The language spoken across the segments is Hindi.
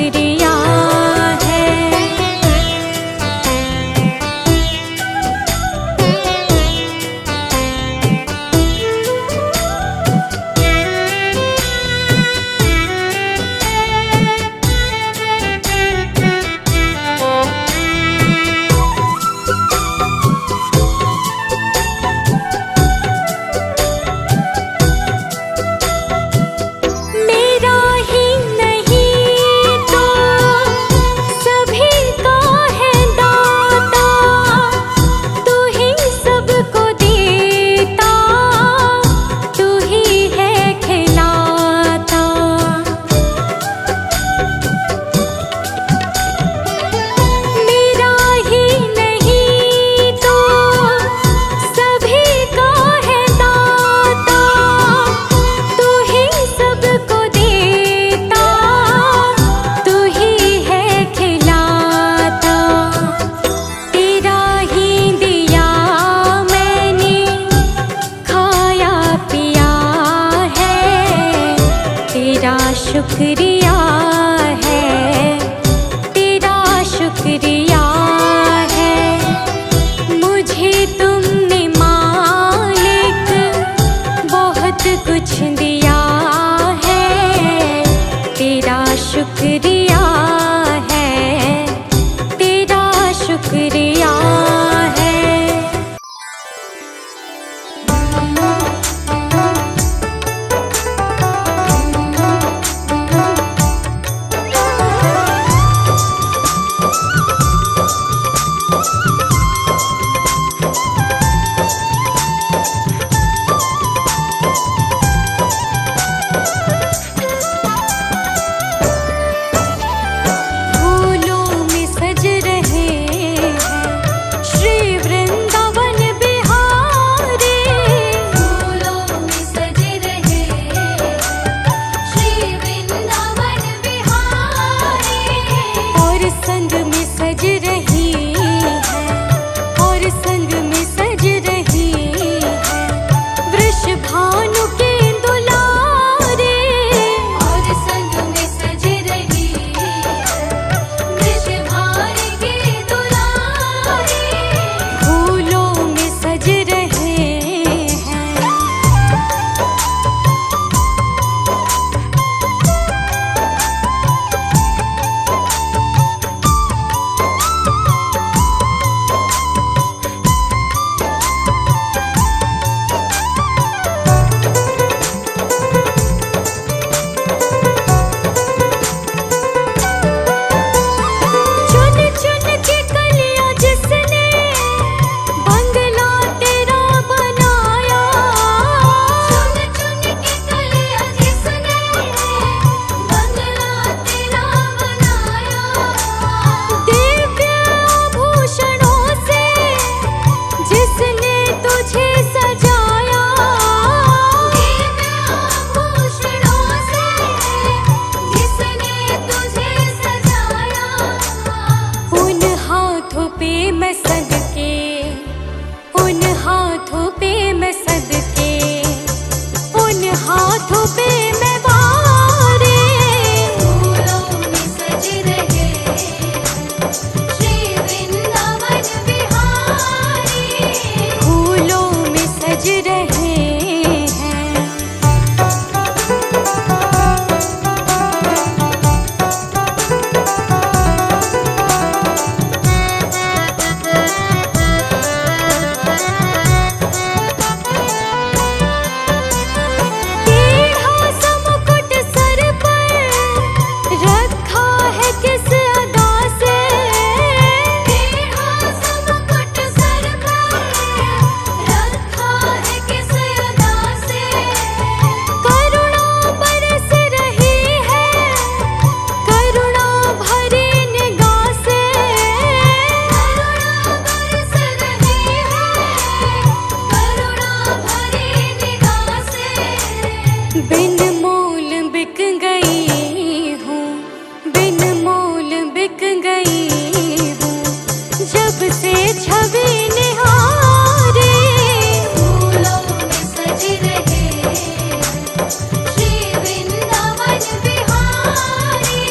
शुक्रिया है। मेरा ही नहीं तो सभी का है दाता, तू ही सबको देता, तू ही है खिलाता। मेरा ही नहीं तो सभी का है दाता, तू ही सबको देता, तू ही है खिलाता। तेरा ही दिया मैंने खाया पिया है, तेरा शुक्रिया है, तेरा शुक्रिया है। मुझे तुमने मालिक बहुत कुछ दिया है, तेरा शुक्रिया है, तेरा शुक्रिया है। फूलों में सज रहे हैं श्री वृंदावन बिहारी, फूलों में सज रहे हैं श्री वृंदावन बिहारी। और संग में सज रही है, और संग में सज रही है वृषभानु के दुलारे। और संग में सज रही है वृषभानु के दुलारे। फूलों में सज रहे हैं, चुन चुन के कलियां जिसने बंगला तेरा बनाया। चुन चुन के कलियां जिसने बंगला तेरा बनाया। दिव्य आभूषणों से जिसने तुझे सजाया। दिव्य आभूषणों से जिसने तुझे सजाया। उन हाथों पे मैं सदके, उन हाथों पे मैं सदके, उन हाथों पे मैं वारे। फूलों में सज रहे हैं श्री वृंदावन बिहारी, फूलों में सज रहे हैं। टेढ़ा सा मुकुट सर पर रखा है किस अदा से। टेढ़ा सा मुकुट सर पर रखा है किस अदा से। करुणा बरस रही है करुणा भरी निगाह से। करुणा बरस रही है करुणा भरी निगाह से। बिन मोल बिक गई हूँ, बिन मोल बिक गई हूँ जब से छवि निहारी। फूलों में सज रहे हैं श्री वृंदावन बिहारी,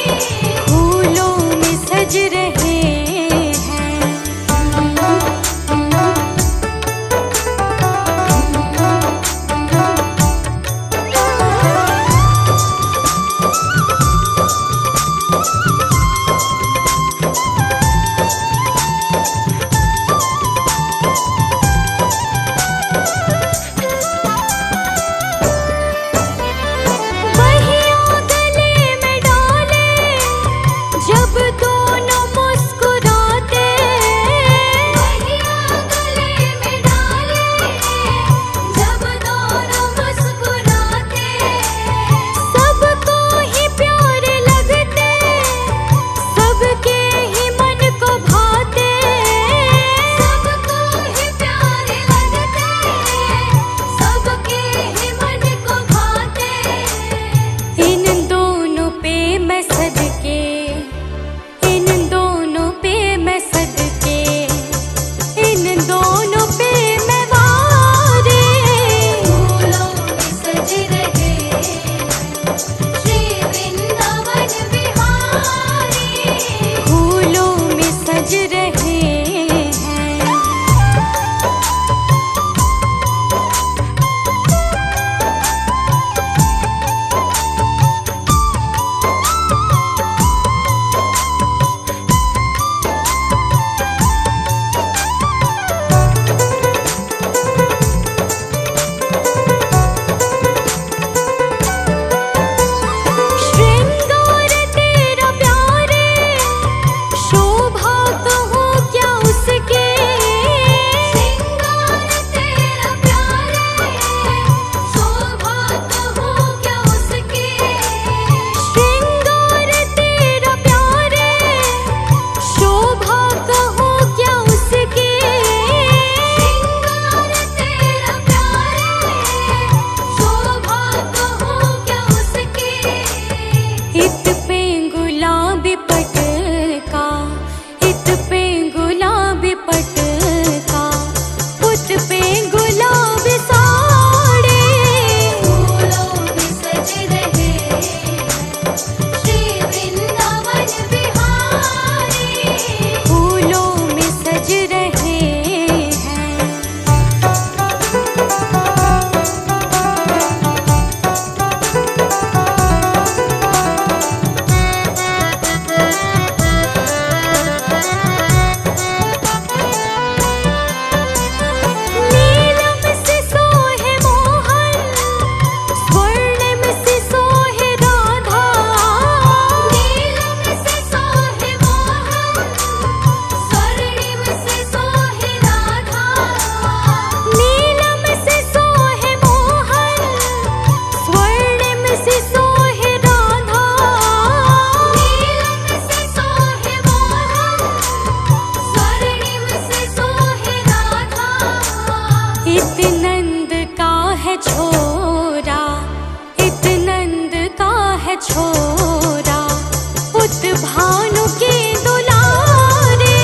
भानु के दुलारे,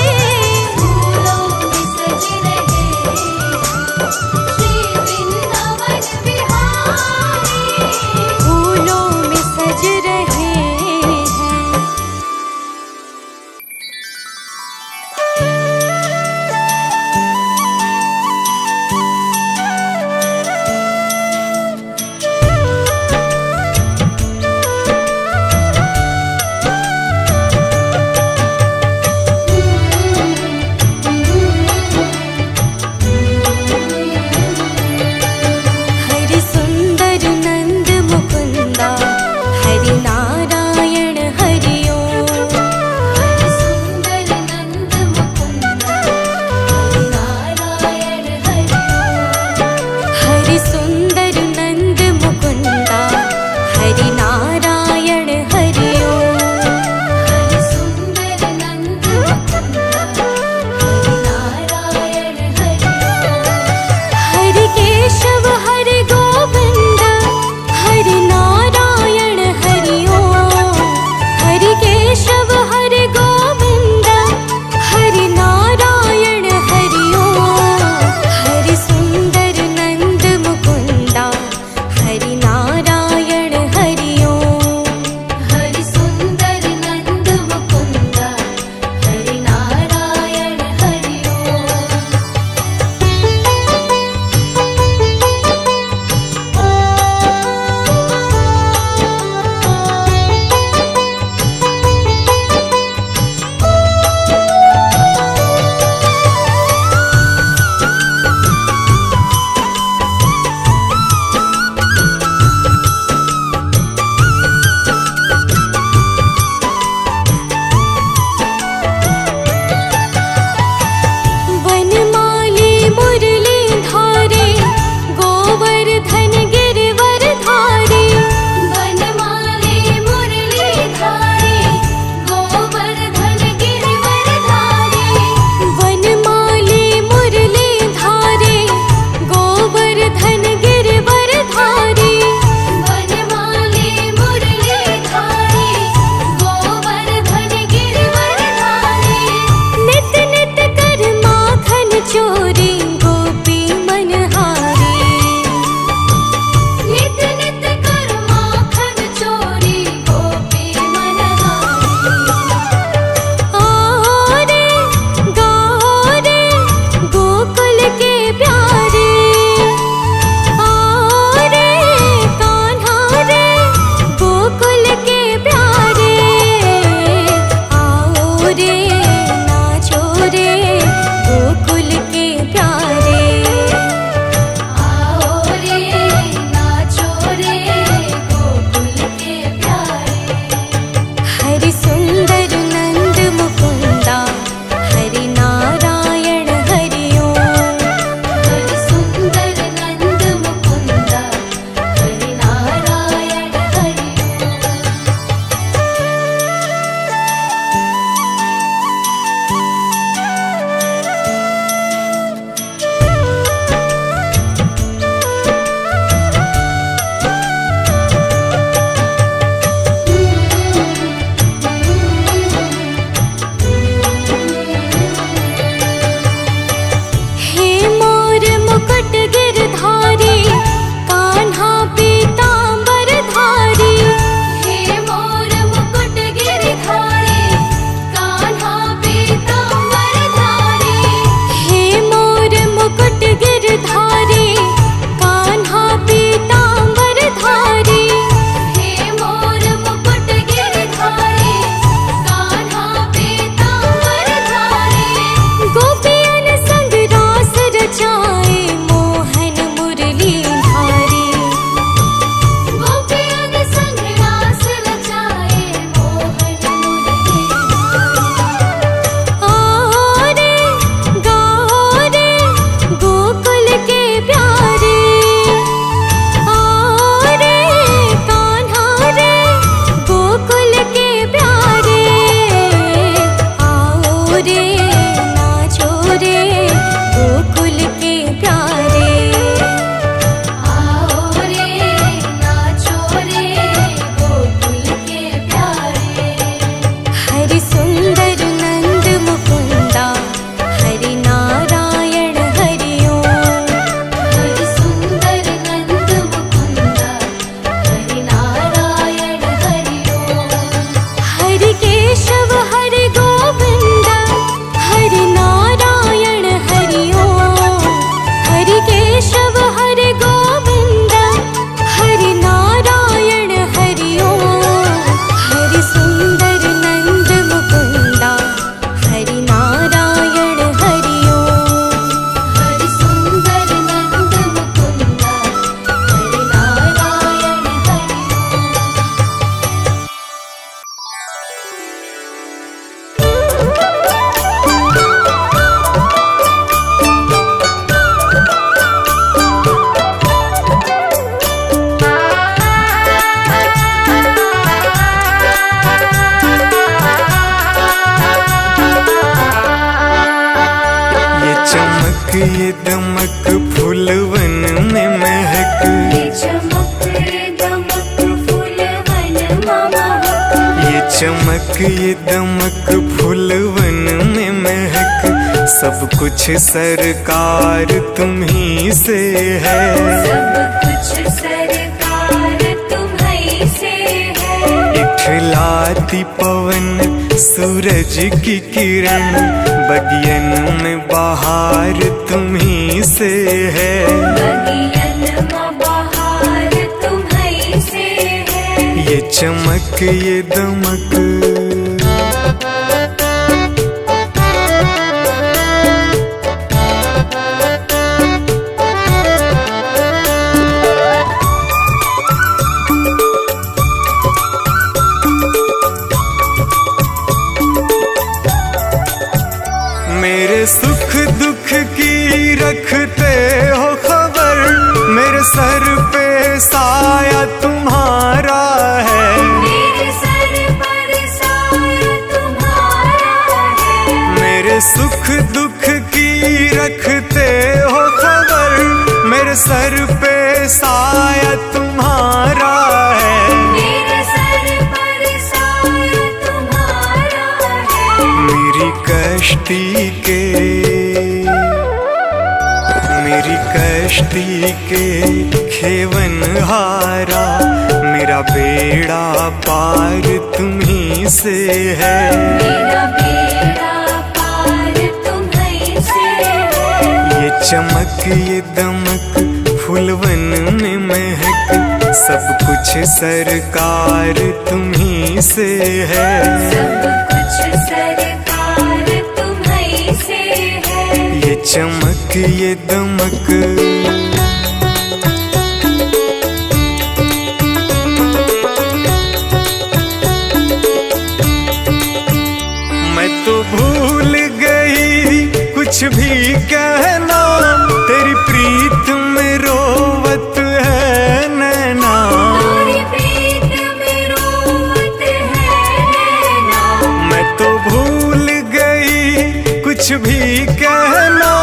फूलों में सज रहे श्री वृंदावन बिहारी, फूलों में सज रहे हैं। ये दमक फूलवन में महक, ये चमक ये दमक फूलवन महक, ये चमक ये दमक फूलवन में महक, सब कुछ सरकार तुम्ही से है। सब कुछ सरकार तुम्हीं से है। इठलाती पवन सूरज की किरण, बगियन में बहार तुम्ही से है। बगियन में बहार तुम्हीं से है। ये चमक ये दमक, मेरे सुख दुख की रखते हो खबर, मेरे सर पे साया तुम्हारा है। मेरे सर पर साया तुम्हारा है। मेरे सुख दुख की रखते हो खबर, मेरे सर पे साया तुम्हारा है। मेरे सर पर साया तुम्हारा है। मेरी कश्ती के, मेरी कश्ती के खेवन हारा, मेरा बेड़ा पार तुम्ही से है। मेरा बेड़ा पार तुम्हीं से है। ये चमक ये दमक फूलवन में महक, सब कुछ सरकार तुम्ही से है। सब कुछ सरकार तुम्हीं से है। ये चमक ये दमक, मैं तो भूल गई कुछ भी कहना, तेरी प्रीत में रोवत है नैना। तेरी प्रीत में रोवत है नैना। मैं तो भूल गई कुछ भी कहना,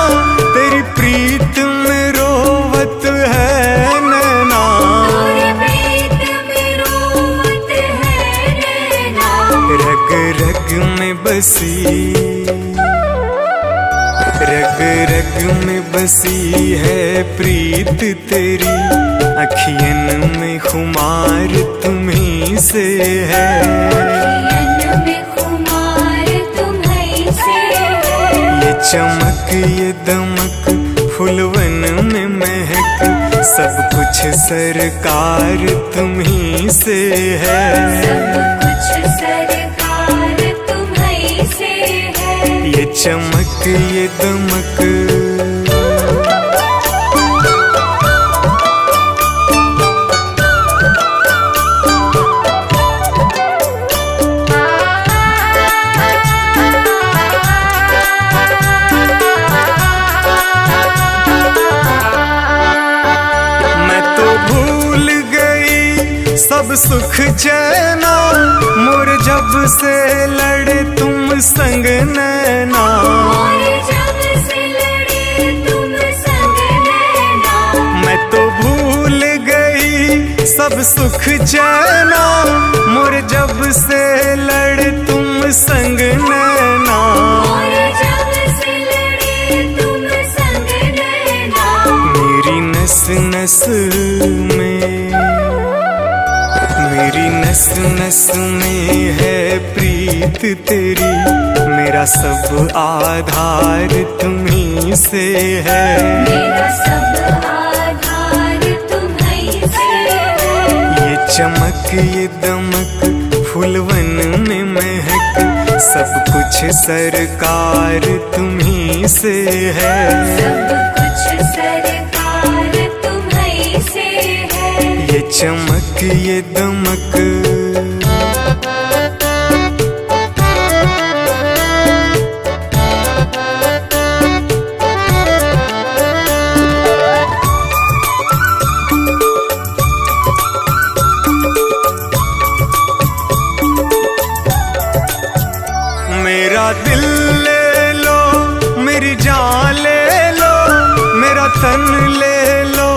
तेरी प्रीत में रोवत है नैना। तेरी प्रीत में रोवत है नैना। रग रग में बसी, रग रग में बसी है प्रीत तेरी, अखियन में खुमार तुम्ही से है। अखियन में खुमार तुम्हीं से है। ये चमक ये दमक फूलवन में महक, सब कुछ सरकार तुम्ही से है। सब कुछ सरकार तुम्हीं से है। ये चमक ये दमक, मैं तो भूल गई सब सुख चैना, मोर जब से लड़े तुम संग नैना। और जब से लड़े तुम संग नैना। मैं तो भूल गई सब सुख चैना, मोर जब से लड़े तुम संग नैना। और जब से लड़े तुम संग नैना। मेरी नस नस में, मेरी नस नस में है प्रीत तेरी, मेरा सब आधार तुम्ही से है। मेरा सब आधार तुम्हीं से है। ये चमक ये दमक फूलवन में महक, सब कुछ सरकार तुम्ही से है। सब कुछ सरकार तुम्हीं से है। ये चमक ये दमक, मेरा दिल ले लो, मेरी जान ले लो, मेरा तन ले लो,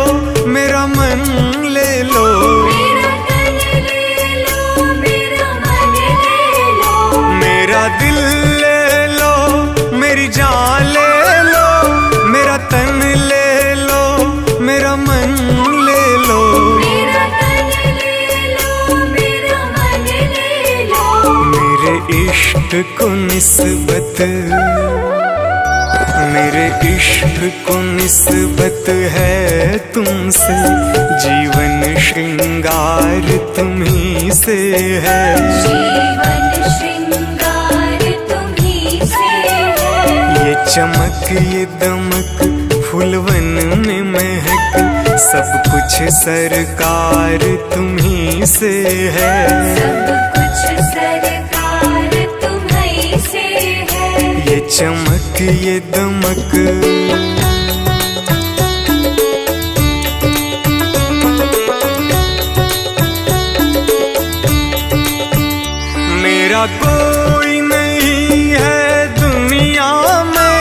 मेरा मन ले लो, मेरा तन ले लो, मेरा मन ले लो, मेरा दिल ले लो, मेरी जान ले लो, मेरा तन ले लो, मेरा मन ले लो, मेरा तन ले लो, मेरा मन ले लो। मेरे इश्क को निस्बत, मेरे इश्क को निस्बत है तुमसे, जीवन श्रृंगार तुम्ही से है, जीवन श्रृंगार तुम्ही से है। ये चमक ये दमक फूलवन में महक, सब कुछ सरकार तुम्ही से है, सब कुछ सरकार तुम्ही से है। ये चमक ये दमक। मेरा कोई नहीं है दुनिया में,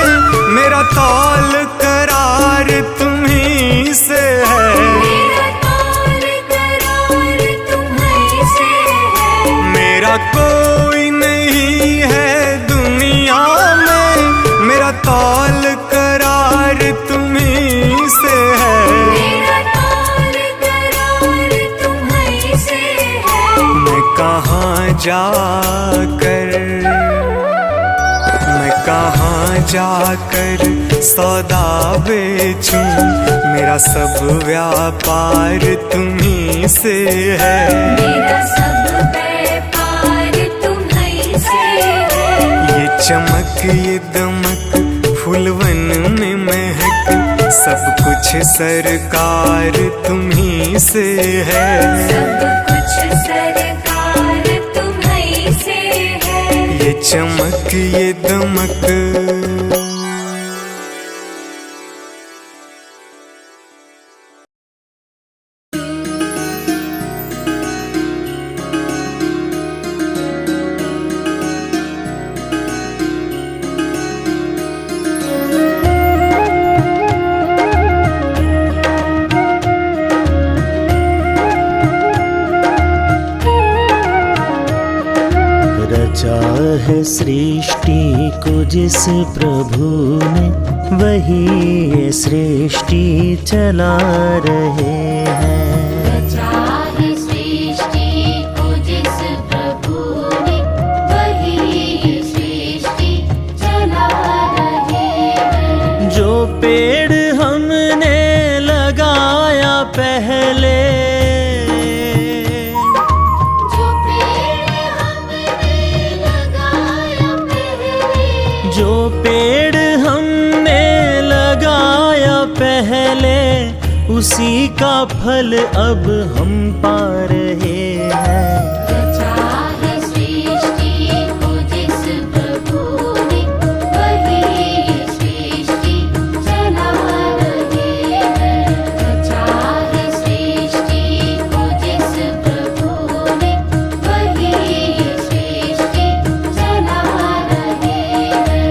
मेरा तौल करार तुम्ही से है, मेरा तौल करार तुम्ही से है। मेरा कोई नहीं है दुनिया में, मेरा तौल करार तुम्ही से है, मेरा तौल करार तुम्ही से है। मैं कहाँ जाकर, मैं कहाँ जाकर सौदा बेचूं, मेरा सब व्यापार तुम्ही से है, मेरा सब व्यापार तुम्ही से है। ये चमक ये दमक फूलवन में महक, सब कुछ सरकार तुम्ही से है, सब कुछ सरकार तुम्ही से है। ये चमक ये दमक। रचा है सृष्टि को जिस प्रभु ने, वही ये सृष्टि चला रहे हैं। रचा है सृष्टि को जिस प्रभु ने, वही ये सृष्टि चला रहे हैं। जो पेड़ हमने लगाया पहले, जो पेड़ हमने लगाया पहले, उसी का फल अब हम पा रहे हैं। रचा है सृष्टि को जिस प्रभु ने, वही ये सृष्टि चला रहे हैं। रचा है सृष्टि को जिस प्रभु ने, वही ये सृष्टि चला रहे हैं।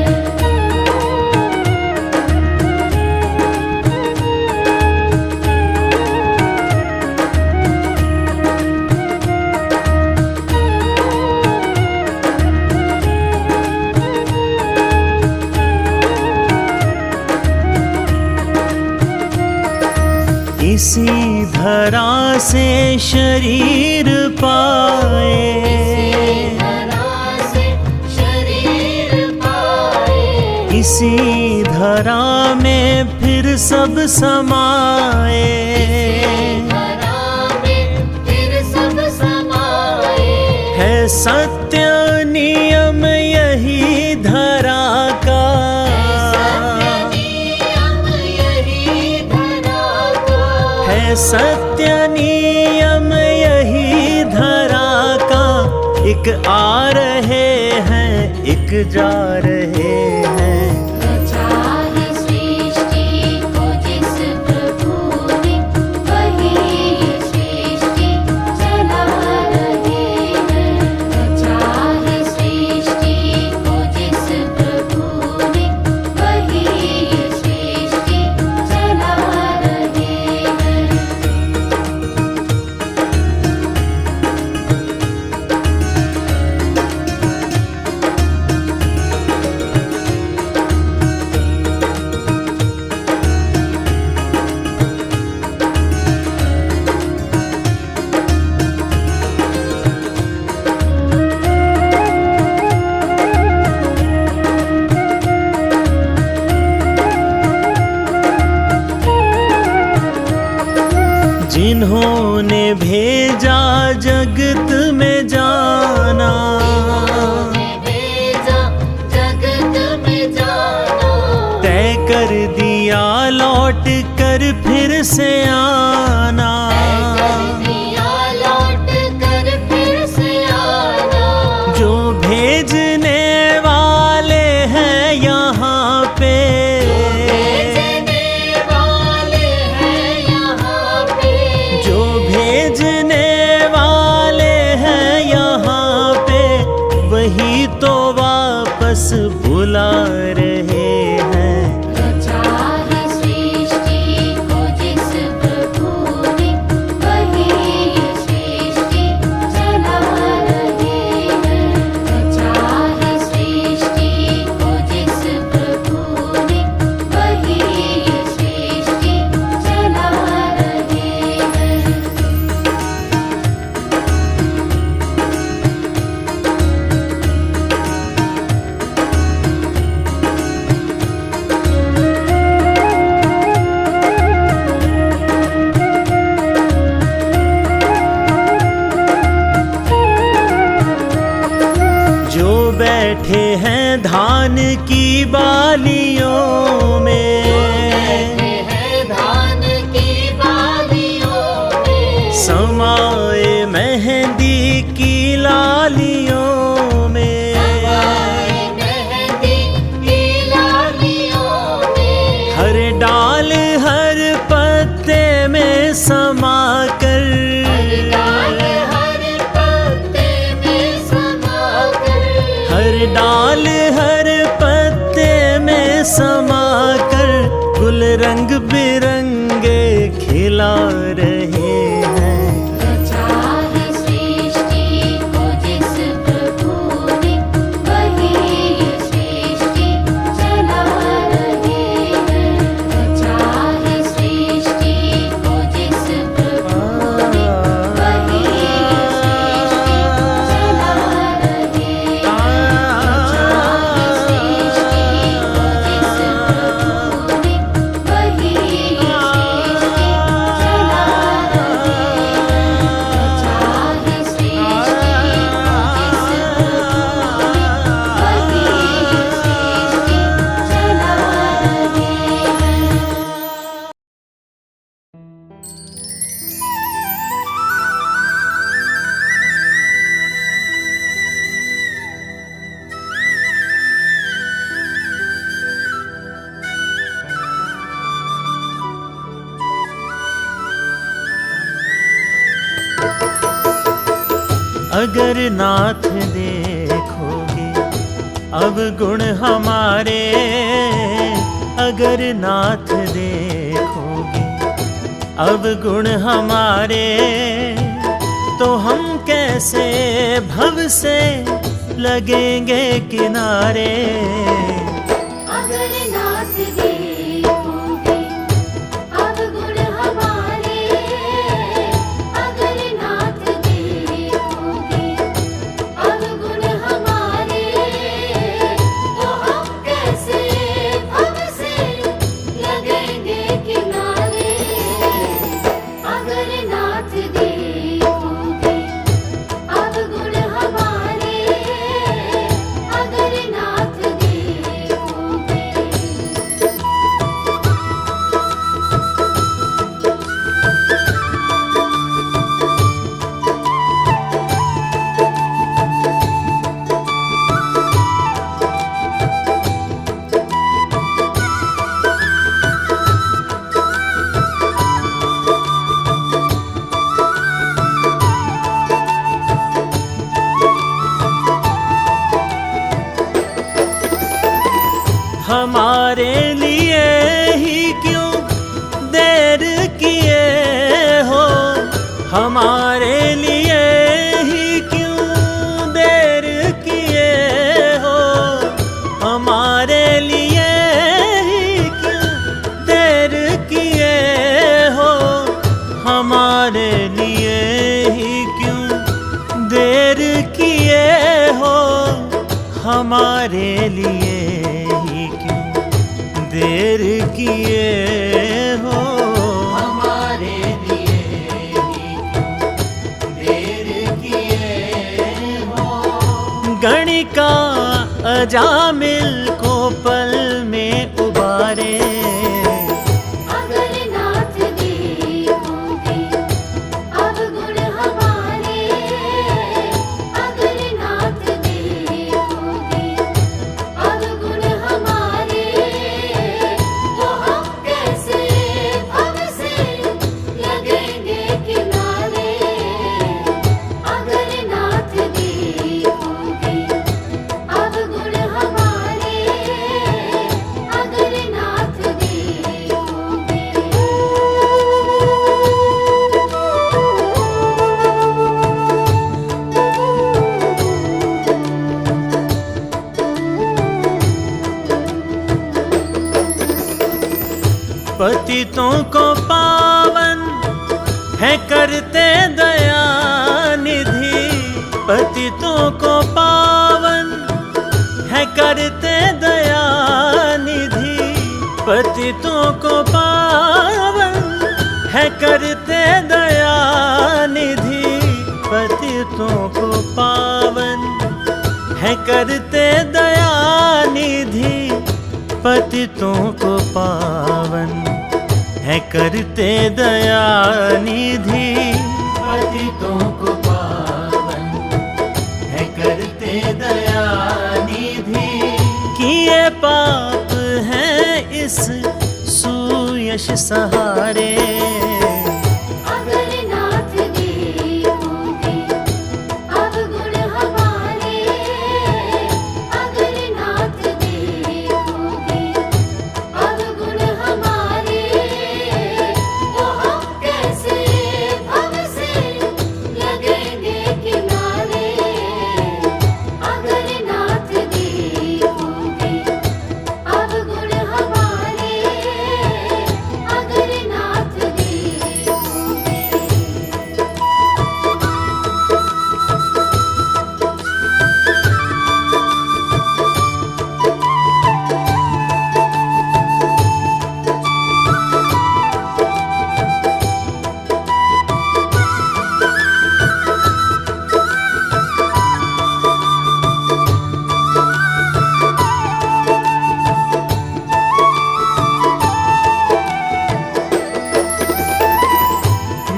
इसी धरा से शरीर पाए, धरा से शरीर पाए, इसी धरा में फिर सब समाए। धरा में फिर सब समाए। है सत्य नियम यही धरा का, नियम यही धरा का, है सत्य नियम यही धरा का। एक आ रहे हैं, एक जा रहे हैं। रचा है सृष्टि को जिस प्रभु ने, वही ये सृष्टि चला रहे हैं। रचा है सृष्टि को जिस प्रभु ने, वही ये सृष्टि चला इन्होंने भेजा जगत में जाना, भेजा जगत में जाना, तय कर दिया लौट कर फिर से आना। दिया लौट कर फिर से आना, जो भेजने वाले हैं यहाँ पे, भेजने वाले हैं यहाँ पे, जो भेजने वाले हैं यहाँ पे, वही तो वापस बुला रहे हैं। रचा है सृष्टि को जिस प्रभु ने, वही ये सृष्टि चला रहे हैं। रचा है सृष्टि को जिस प्रभु ने, वही ये सृष्टि चला रहे हैं। जो बैठे हैं धान की बालियों में, है धान की बालियों में, समाए मेहंदी की लालियों में, मेहंदी की लालियों में, हर डाल हर पत्ते में समा कर, डाल हर पत्ते में समा कर, हर डाल हर पत्ते में समा कर, गुल रंग बिरंगे खिला रहे हैं। रचा है सृष्टि को जिस प्रभु ने, वही ये सृष्टि चला रहे हैं। रचा है सृष्टि को जिस प्रभु ने, वही ये सृष्टि चला रहे हैं। रचा है सृष्टि को जिस प्रभु ने, वही ये सृष्टि चला रहे हैं। रचा है सृष्टि को जिस अगर नाथ देखोगे अब गुण हमारे, अगर नाथ देखोगे अब गुण हमारे, तो हम कैसे भव से लगेंगे किनारे। अगर नाथ देखोगे अब गुण हमारे, अगर नाथ देखोगे अब गुण हमारे, तो हम कैसे भव से लगेंगे किनारे। अगर नाथ देखोगे अब गुण हमारे, अगर नाथ देखोगे। हमारे लिए ही क्यों देर किए हो, हमारे लिए ही क्यों देर किए हो, हमारे लिए ही क्यों देर किए हो, हमारे लिए ही क्यों देर किए हो, हमारे लिए ही क्यों देर किए हो, हमारे लिए का अजामिल को पल में उबारे। अगर नाथ देखोगे अवगुण हमारे, अगर नाथ देखोगे अवगुण हमारे, तो हम कैसे भव से लगेंगे किनारे। अगर नाथ देखोगे अवगुण हमारे, अगर नाथ देखोगे। पतितों को पावन है करते दया निधि, पतितों को पावन है करते दया निधि, पतितों को पावन है करते दया निधि, पतितों को पावन है करते दया निधि, पतितों को पावन है करते दया निधि, पतितों को पावन है करते दया निधि। किए पाप हैं इस सुयश सहारे। अगर नाथ देखोगे अवगुण हमारे, अगर नाथ देखोगे अवगुण हमारे, तो हम कैसे भव से लगेंगे किनारे। अगर नाथ देखोगे अवगुण हमारे, अगर नाथ देखोगे।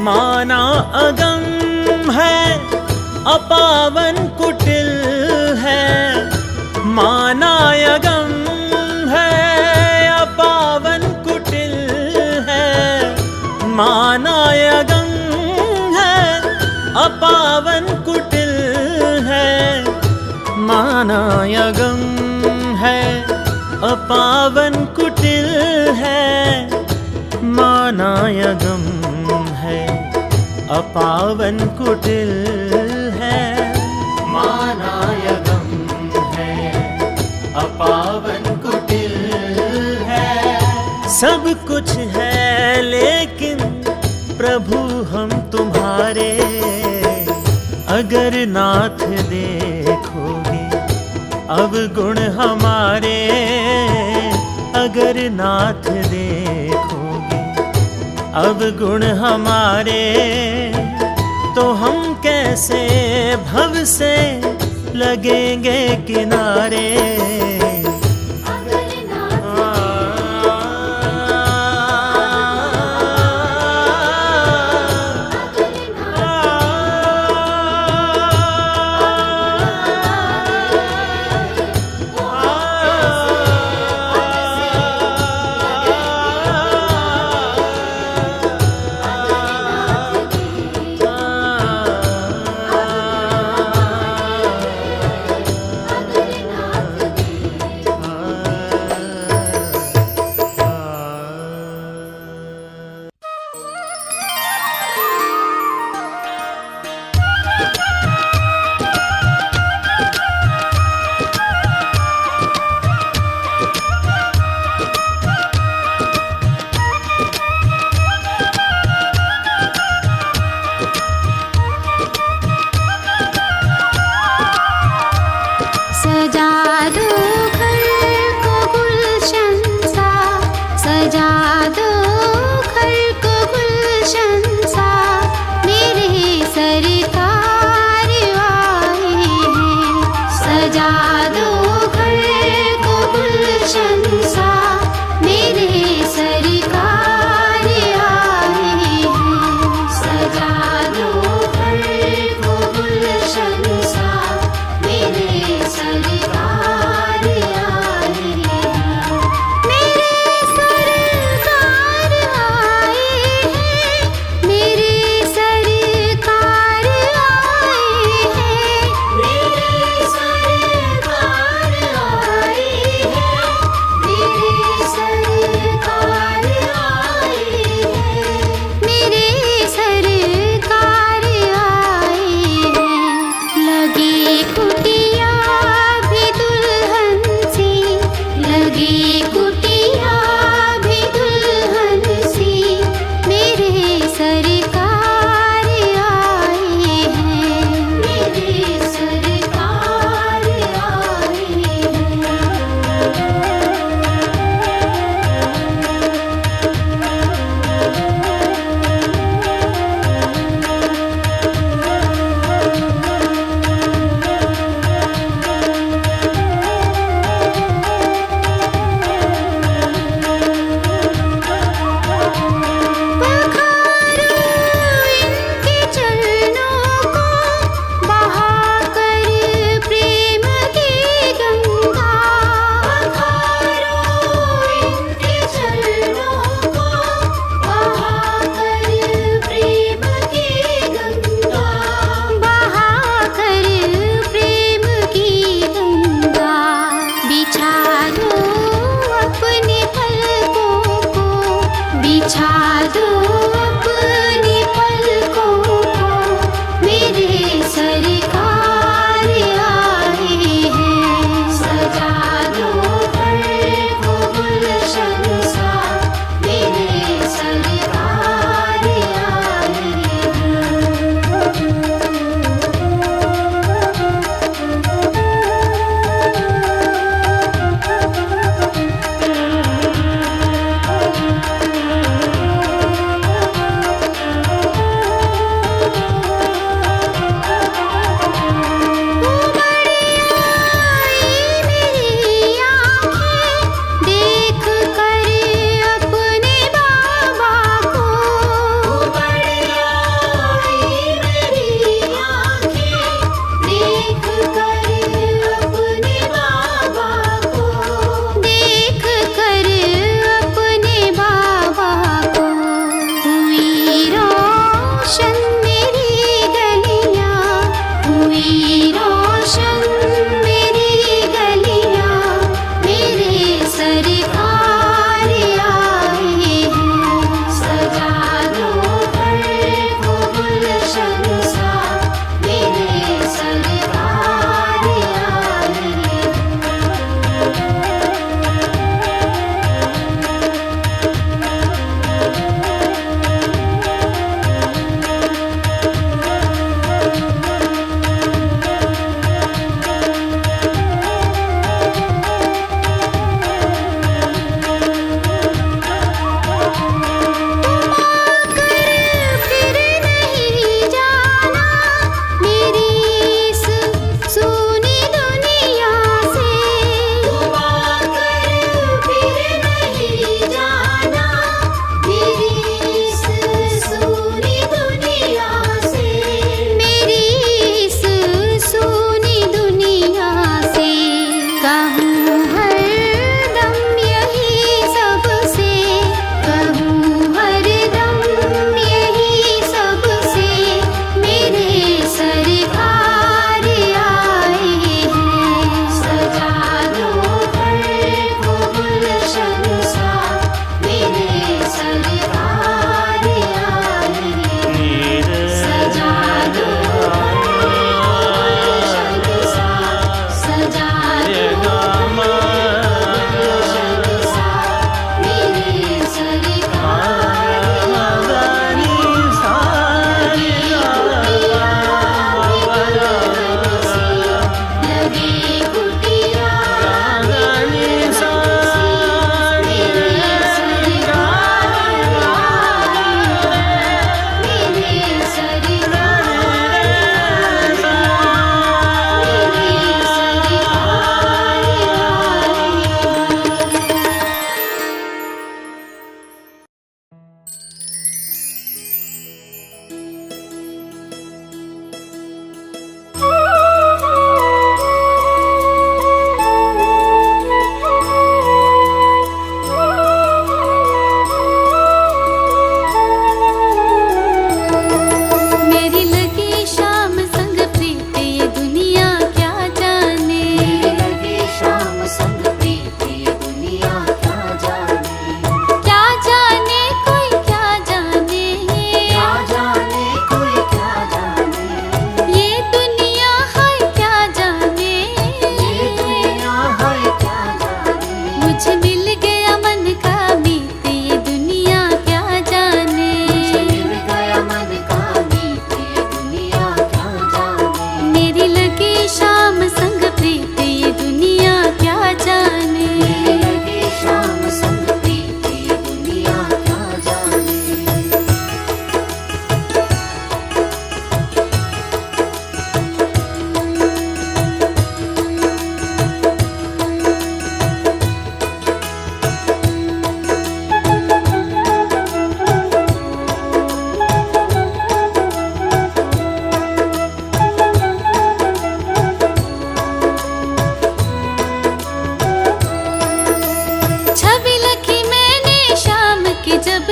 माना अगम है अपावन कुटिल है, माना अगम है अपावन कुटिल है, माना अगम है अपावन कुटिल है, माना अगम है अपावन कुटिल है, माना अगम है अपावन कुटिल है, माना अगम है अपावन कुटिल है। सब कुछ है लेकिन प्रभु हम तुम्हारे, अगर नाथ देखोगे अवगुण हमारे, अगर नाथ देखोगे अवगुण हमारे, तो हम कैसे भव से लगेंगे किनारे। अगर नाथ सजा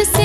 से